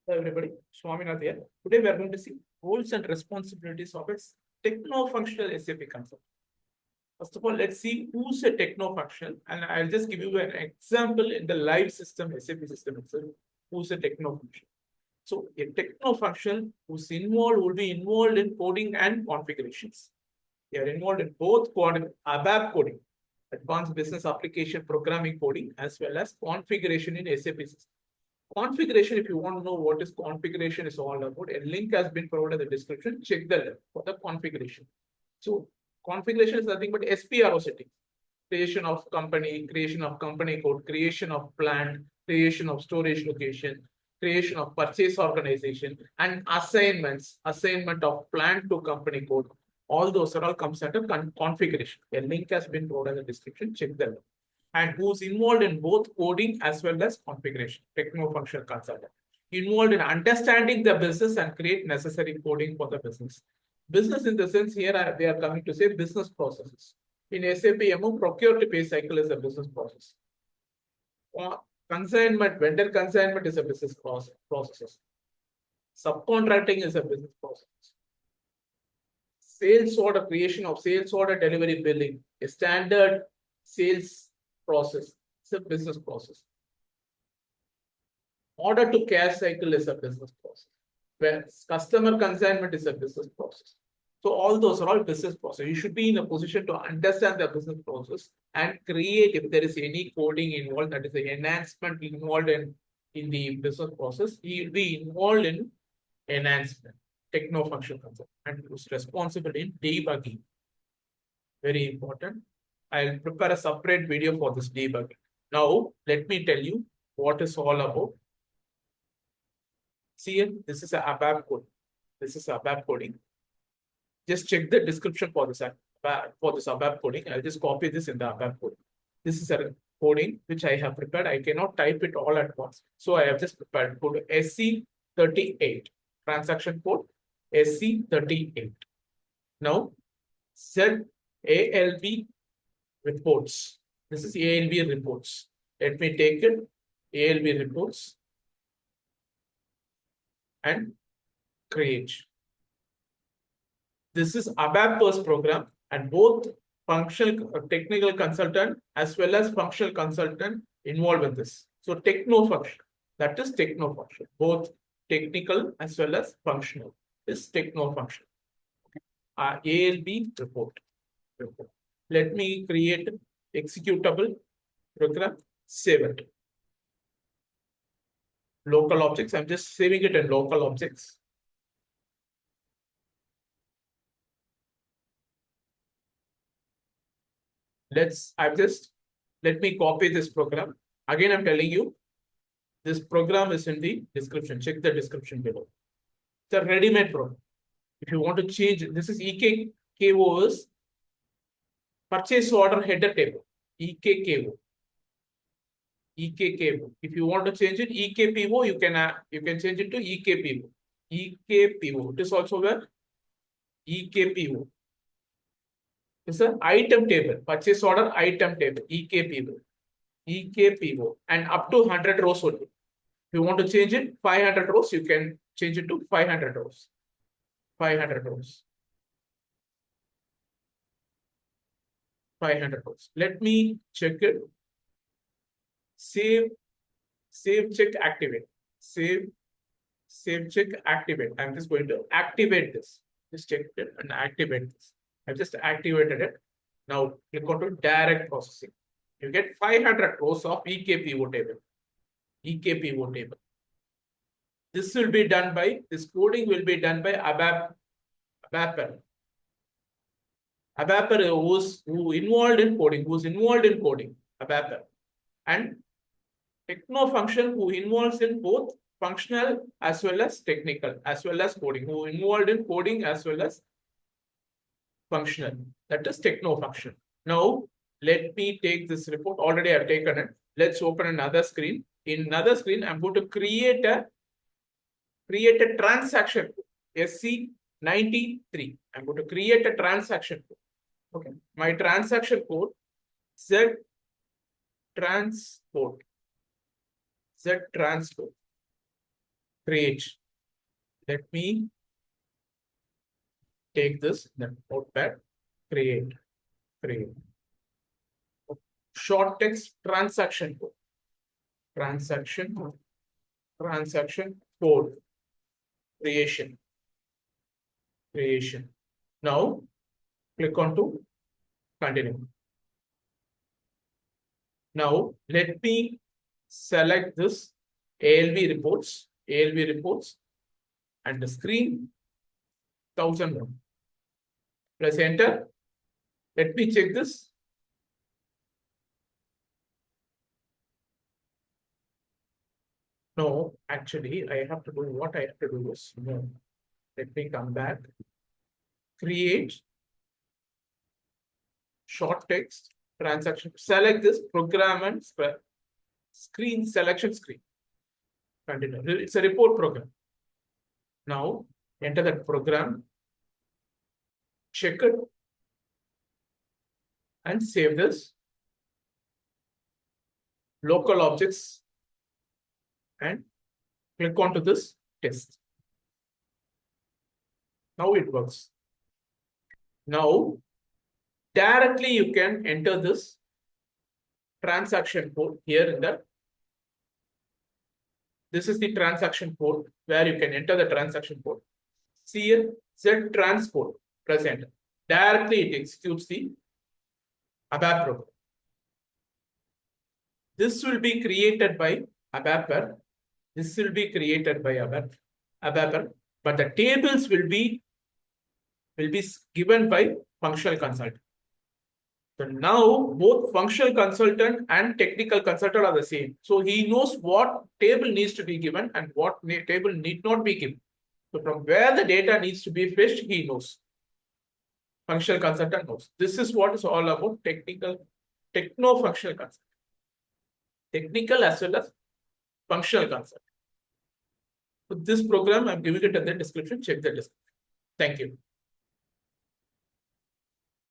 Hello everybody, Swaminath here. Today we are going to see roles and responsibilities of its techno-functional SAP concept. First of all, let's see who's a techno-functional, and I'll just give you an example in the live system, SAP system itself, who's a techno-functional. So a techno-functional who's involved will be involved in coding and configurations. They are involved in both ABAP coding, advanced business application programming coding, as well as configuration in SAP system. Configuration, if you want to know what is configuration is all about, a link has been provided in the description. Check the link for the configuration. So configuration is nothing but SPRO settings. Creation of company code, creation of plant, creation of storage location, creation of purchase organization, and assignment of plant to company code. All those are all comes under configuration. A link has been provided in the description. Check the link. And who's involved in both coding as well as configuration, techno-functional consultant. Involved in understanding the business and create necessary coding for the business. Business in the sense here they are coming to say business processes. In SAP MO, procure to pay cycle is a business process. Consignment, vendor consignment is a business process. Subcontracting is a business process. Sales order, creation of sales order, delivery, billing, a standard sales process. It's a business process. Order to cash cycle is a business process. Where customer consignment is a business process. So all those are all business process. You should be in a position to understand the business process and create, if there is any coding involved, that is the enhancement involved in the business process, you will be involved in enhancement, techno-functional concept, and is responsible in debugging. Very important. I'll prepare a separate video for this debugging. Now, let me tell you what is all about. See here, this is a ABAP code. This is ABAP coding. Just check the description for this ABAP coding. I'll just copy this in the ABAP code. This is a coding which I have prepared. I cannot type it all at once. So I have just prepared code SC38. Transaction code SC38. Now, ZALB reports. This is ALB reports. Let me take it. ALB reports and create. This is ABAP first program, and both functional technical consultant as well as functional consultant involved in this. So techno-functional, that is techno-functional. Both technical as well as functional is techno-functional. ALB report. Let me create executable program, save it. Local objects, I'm just saving it in local objects. Let me copy this program. Again, I'm telling you, this program is in the description. Check the description below. It's a ready-made program. If you want to change, this is EKKO is purchase order header table. EKKO. EKKO. If you want to change it, EKPO, you can change it to EKPO. EKPO. It is also where EKPO. It's an item table, purchase order item table, EKPO. EKPO, and up to 100 rows only. If you want to change it, 500 rows, you can change it to 500 rows. 500 rows. 500 rows. Let me check it. Save, check, activate. Save, check, activate. I'm just going to activate this. Just check it and activate this. I've just activated it. Now click on to direct processing. You get 500 rows of EKPO table. EKPO table. This will be done by, this coding will be done by ABAPer. ABAPer who involved in coding, ABAPer. And techno-functional who involves in both functional as well as technical, as well as coding, who involved in coding as well as functional. That is techno-functional. Now, let me take this report. Already I've taken it. Let's open another screen. In another screen, I'm going to create a transaction code, SC93. I'm going to create a transaction code. Okay. My transaction code, Z transport. create. Let me take this, the notepad, create. Short text transaction code. Transaction code. Creation. Now click on to continue. Now let me select this ALV reports, and the screen 1001. Press enter. Let me check this. No, actually, I have to do what I have to do is no. Let me come back. Create short text transaction. Select this program and screen selection screen. Continue. It's a report program. Now enter that program. Check it and save this. Local objects and click onto this test. Now it works. Now directly you can enter this transaction code here in the. This is the transaction code where you can enter the transaction code. See here, Z transport, press enter. Directly it executes the ABAP program. This will be created by ABAPer. This will be created by ABAPer, but the tables will be given by functional consultant. So now both functional consultant and technical consultant are the same. So he knows what table needs to be given and what table need not be given. So from where the data needs to be fetched, he knows. Functional consultant knows. This is what is all about techno-functional consultant. Technical as well as functional consultant. So this program, I'm giving it in the description. Check the description. Thank you.